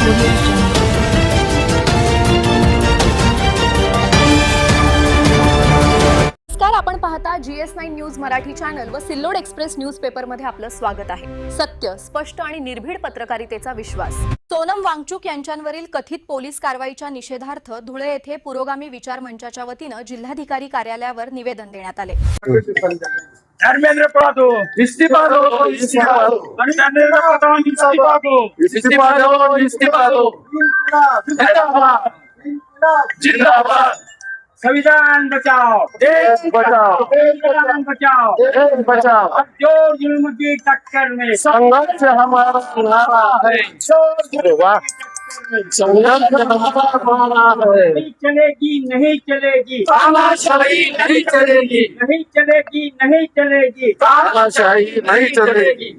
नमस्कार, आपण पाहता GS9 न्यूज मराठी चॅनल व सिल्लोड एक्सप्रेस न्यूजपेपर मध्ये आपलं स्वागत आहे। सत्य, स्पष्ट आणि निर्भीड पत्रकारितेचा विश्वास। सोनम वांगचुक यांच्यावरील कथित पोलीस कारवाईच्या निषेधार्थ धुळे येथे पुरोगामी विचार मंचाच्या वतीने जिल्हाधिकारी कार्यालयावर निवेदन देण्यात आले। धर्मेंद्र पवार इस्तीफा दो, इस्तीफा दो, धर्मेंद्र पवार इस्तीफा दो, इस्तीफा दो, इस्तीफा दो, जिंदाबाद, जिंदाबाद। संविधान बचाओ, देश बचाओ, संविधान बचाओ, देश बचाओ। अब जो जुल्म की टक्कर में संघर्ष हमारा नारा है, संघर्ष हमारा है। नहीं चलेगी, नहीं चलेगी तानाशाही, नहीं चलेगी, नहीं चलेगी, नहीं चलेगी तानाशाही, नहीं चलेगी,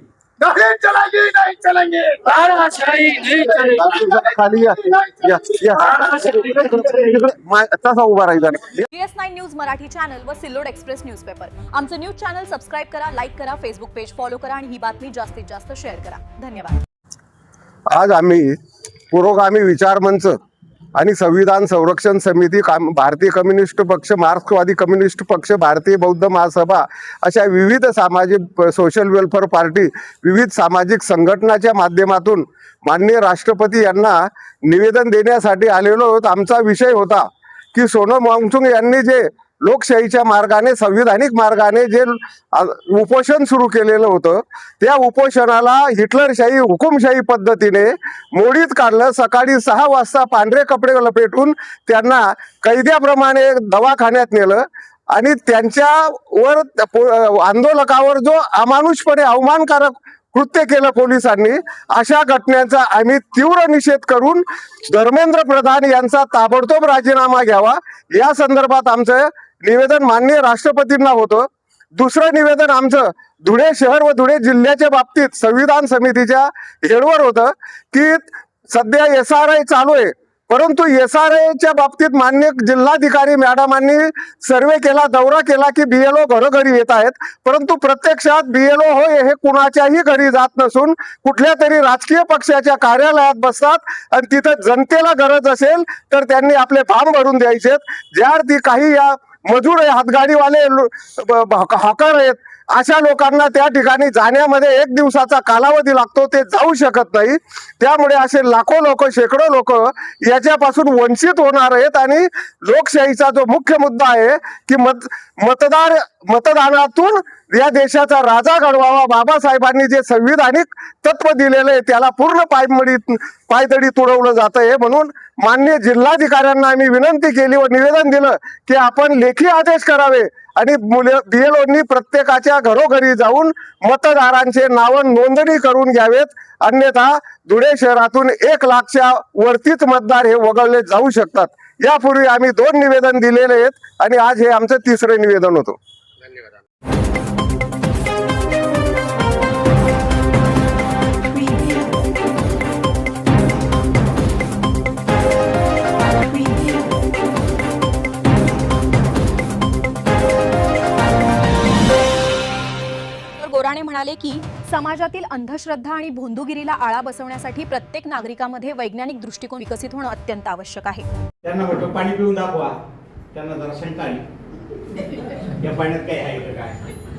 नहीं चलेगी, नहीं चलेंगे तानाशाही, नहीं चलेगी। खाली या तसा उभा राहायचा। GS9 न्यूज मराठी चॅनल व सिल्लोड एक्सप्रेस न्यूजपेपर आमचं न्यूज चॅनल सबस्क्राइब करा, लाईक करा, फेसबुक पेज फॉलो करा आणि ही बातमी जास्तीत जास्त शेअर करा। धन्यवाद। आज आम्ही पुरोगामी विचार मंच आणि संविधान संरक्षण समिती, भारतीय कम्युनिस्ट पक्ष, मार्क्सवादी कम्युनिस्ट पक्ष, भारतीय बौद्ध महासभा अशा विविध सामाजिक सोशल वेलफेअर पार्टी, विविध सामाजिक संघटनाच्या माध्यमातून माननीय राष्ट्रपती यांना निवेदन देण्यासाठी आलेलो आहोत। आमचा विषय होता की सोनम वांगचुक यांनी जे लोकशाहीच्या मार्गाने, संविधानिक मार्गाने जे उपोषण सुरू केलेलं होतं, त्या उपोषणाला हिटलरशाही, हुकुमशाही पद्धतीने मोडीत काढलं। सकाळी 6 वाजता पांढरे कपडे लपेटून त्यांना कैद्याप्रमाणे दवाखान्यात नेलं आणि त्यांच्यावर, आंदोलकावर जो अमानुषपणे अवमानकारक कृत्य केलं पोलिसांनी, अशा घटनेचा आम्ही तीव्र निषेध करून धर्मेंद्र प्रधान यांचा ताबडतोब राजीनामा घ्यावा या संदर्भात आमचं निवेदन माननीय राष्ट्रपतींना होतं। दुसरं निवेदन आमचं धुळे शहर व धुळे जिल्ह्याच्या बाबतीत संविधान समितीच्या हेडवर होतं की सध्या SRI चालू आहे, परंतु SRIच्या बाबतीत माननीय जिल्हाधिकारी मॅडमांनी सर्वे केला, दौरा केला की BLO घरोघरी येत आहेत, परंतु प्रत्यक्षात BLO हे कुणाच्याही घरी जात नसून कुठल्या तरी राजकीय पक्षाच्या कार्यालयात बसतात आणि तिथं जनतेला गरज असेल तर त्यांनी आपले फॉर्म भरून द्यायचे। ज्या अर्थी काही या मजूर आहे, हातगाडीवाले, हॉकर आहेत, अशा लोकांना त्या ठिकाणी जाण्यामध्ये 1 दिवसाचा कालावधी लागतो, ते जाऊ शकत नाही। त्यामुळे असे लाखो लोक, शेकडो लोक याच्यापासून वंचित होणार आहेत आणि लोकशाहीचा जो मुख्य मुद्दा आहे की मतदानातून या देशाचा राजा घडवावा, बाबासाहेबांनी जे संविधानिक तत्व दिलेले आहे त्याला पूर्ण पायदळी तुडवलं जात आहे। म्हणून माननीय जिल्हाधिकाऱ्यांना आम्ही विनंती केली व निवेदन दिलं की आपण लेखी आदेश करावे आणि BLOनी प्रत्येकाच्या घरोघरी जाऊन मतदारांचे नाव नोंदणी करून घ्यावेत, अन्यथा धुळे शहरातून 1 लाखच्या वरतीच मतदार हे वगळले जाऊ शकतात। यापूर्वी आम्ही 2 निवेदन दिलेले आहेत आणि आज हे आमचं 3रं निवेदन होतं। धन्यवाद। गोराणे म्हणाले की समाजातील अंधश्रद्धा आणि भोंदूगिरीला आळा बसवण्यासाठी प्रत्येक नागरिकांमध्ये वैज्ञानिक दृष्टिकोन विकसित होणं अत्यंत आवश्यक आहे। त्यांना म्हटलं पाणी पिऊन दाखवा, त्यांना जरा शंका आली या पाण्यात काय आहे का काय,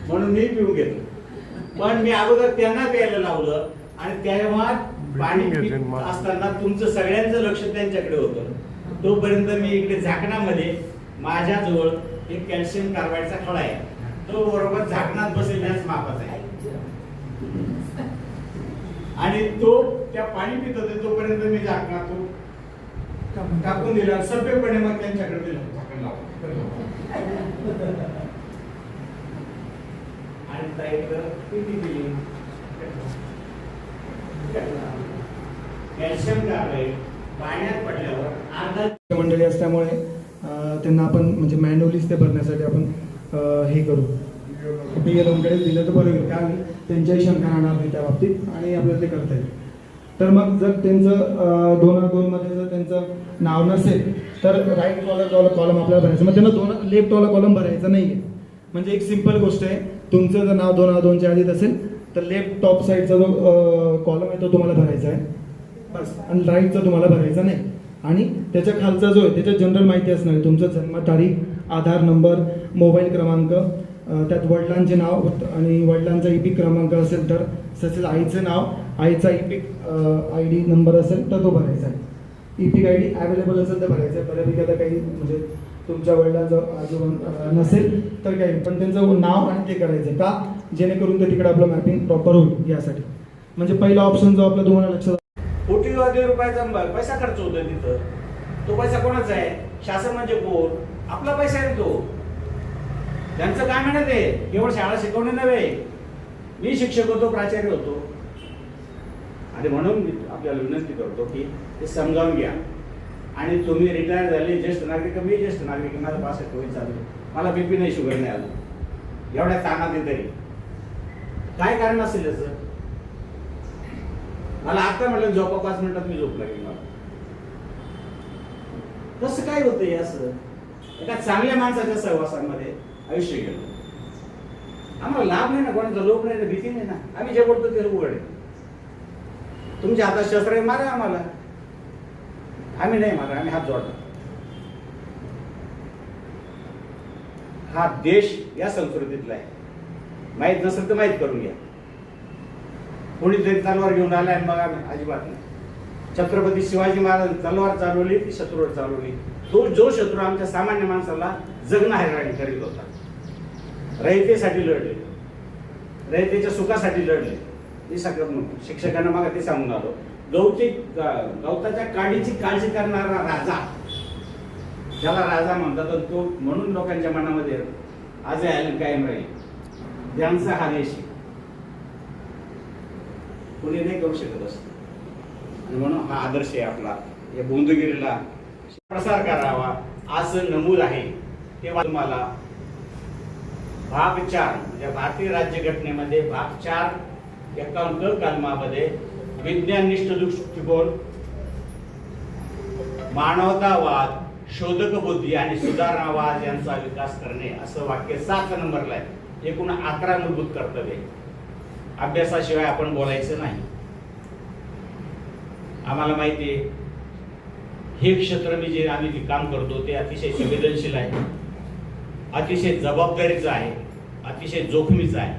म्हणून मी पिऊन घेतलं। पण मी अगोदर त्यांना प्यायला लावलं आणि तेव्हा पाणी असताना तुमचं सगळ्यांचं लक्ष त्यांच्याकडे होतं। तोपर्यंत मी इकडे झाकणामध्ये माझ्याजवळ एक कॅल्शियम कार्बाईडचा खडा आहे, तो बरोबर झाकणात बसल्याच मापाचा आहे आणि तो त्या पाणी पित होते तोपर्यंत मी झाकणातून टाकून दिला, सभ्यपणे मग त्यांच्याकडे दिलं, झाकण लावून आणि ताईकडे पिटी दिली। कॅल्शियम कार्बाईड पाण्यात पडल्यावर अर्धा मंडळी असल्यामुळे त्यांना आपण म्हणजे मॅन्युअलीच ते भरण्यासाठी आपण हे करू, BLOकडे दिलं तर बरं होईल, कारण त्यांच्याही शंका राहणार नाही त्या बाबतीत आणि आपल्याला ते करता येईल। तर मग जर त्यांचं 2 मध्ये जर त्यांचं नाव नसेल तर राईट कॉलम आपल्याला भरायचं, मग त्यांना लेफ्टवाला कॉलम भरायचा नाही आहे। म्हणजे एक सिंपल गोष्ट आहे, तुमचं जर नाव 2 च्या आधीत असेल तर लेफ्ट टॉप साईडचा जो कॉलम आहे तो तुम्हाला भरायचा आहे बस. आणि राईटचा तुम्हाला भरायचा नाही. आणि त्याच्या खालचा जो आहे त्याच्यात जनरल माहिती असणार आहे, तुमचं जन्मतारीख, आधार नंबर, मोबाईल क्रमांक, त्यात वडिलांचे नाव आणि वडिलांचा ई-पिक क्रमांक असेल तर, तसेच आईचं नाव, आईचा ई-पिक ID नंबर असेल तर तो भरायचा आहे. ई-पिक ID अवेलेबल असेल तर भरायचं आहे. बऱ्यापैकी आता काही म्हणजे तुमच्या वडिलांचं आजोबा नसेल तर काही, पण त्यांचं नाव आणि ते करायचं का, जेणेकरून ते तिकडे आपलं मॅपिंग प्रॉपर होईल यासाठी. म्हणजे पहिला ऑप्शन जो आपला तुम्हाला लक्षात, कोटी रुपयाचा पैसा खर्च होतोय तिथं. तो पैसा कोणाचा आहे? शासन म्हणजे कोण? आपला पैसा आहे तो. त्यांचं काय म्हणत आहे, केवळ शाळा शिकवणे नव्हे. मी शिक्षक होतो, प्राचार्य होतो, आणि म्हणून मी आपल्याला विनंती करतो की ते समजावून घ्या. आणि तुम्ही रिटायर झाले ज्येष्ठ नागरिक, मी ज्येष्ठ नागरिक, माझं 65 वय चालू, मला BP नाही, शुगर नाही आलं, एवढ्या ताणात तरी काय कारण असेल याचं? मला आता म्हटलं झोपा 5 मिनिटात मी झोप लागेल. मला कसं काय होतंय असं? एका चांगल्या माणसाच्या सहवासामध्ये आयुष्य गेलं. आम्हाला लाभ नाही ना, कोणाचा लोभ नाही ना, भीती नाही ना. आम्ही जे बोलतो ते उघड आहे. तुमच्या हातात शस्त्र आहे, मारा आम्हाला. आम्ही नाही मारा, आम्ही हात जोडतो. हा देश या संस्कृतीतला आहे. माहीत नसेल तर माहीत करून घ्या. कोणीतरी तलवार घेऊन आलाय बघा, अजिबात नाही. छत्रपती शिवाजी महाराज तलवार चालवली, ती शत्रूवर चालवली. तो जो शत्रू आमच्या सामान्य माणसाला जगणं हैराणी करीत होता, रयतेसाठी लढले, रयतेच्या सुखासाठी लढले. हे सगळं शिक्षकांना मग ते सांगून आलो. गवताच्या काडीची काळजी करणारा राजा, ज्याला राजा म्हणतात, तो म्हणून लोकांच्या मनामध्ये आजही आयलन कायम राहील. ज्यांचा हा देश कोणी नाही करू शकत असत. आणि म्हणून हा आदर्श आहे आपला. या बोंदगिरीला प्रसार करावा असं नमूद आहे. तेव्हा तुम्हाला भाग 4 म्हणजे भारतीय राज्यघटनेमध्ये भाग 4 51 कलमामध्ये विज्ञाननिष्ठ दृष्टिकोन, मानवतावाद, शोधक बुद्धी आणि सुधारणावाद यांचा विकास करणे असं वाक्य 7 नंबरला आहे. एकूण 11 मूलभूत कर्तव्य. अभ्यासाशिवाय आपण बोलायचं नाही. आम्हाला माहिती आहे हे क्षेत्र मी जे आम्ही काम करतो ते अतिशय संवेदनशील आहे, अतिशय जबाबदारीचं आहे, अतिशय जोखमीचं आहे.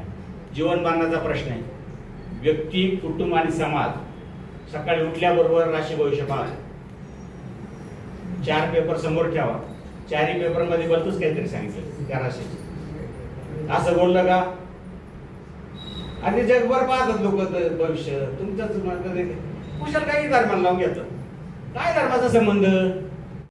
जीवन मरणाचा प्रश्न आहे. व्यक्ती, कुटुंब आणि समाज. सकाळी उठल्याबरोबर राशी भविष्य पहा. 4 पेपर समोर ठेवा. 4ही पेपरमध्ये भलतंच काहीतरी सांगितलं त्या राशीचं. असं बोललं का? आणि जगभर पाहतात लोक भविष्य. तुमच्याच कुशाल काही धर्माला लावून घेतात. काय धर्माचा संबंध?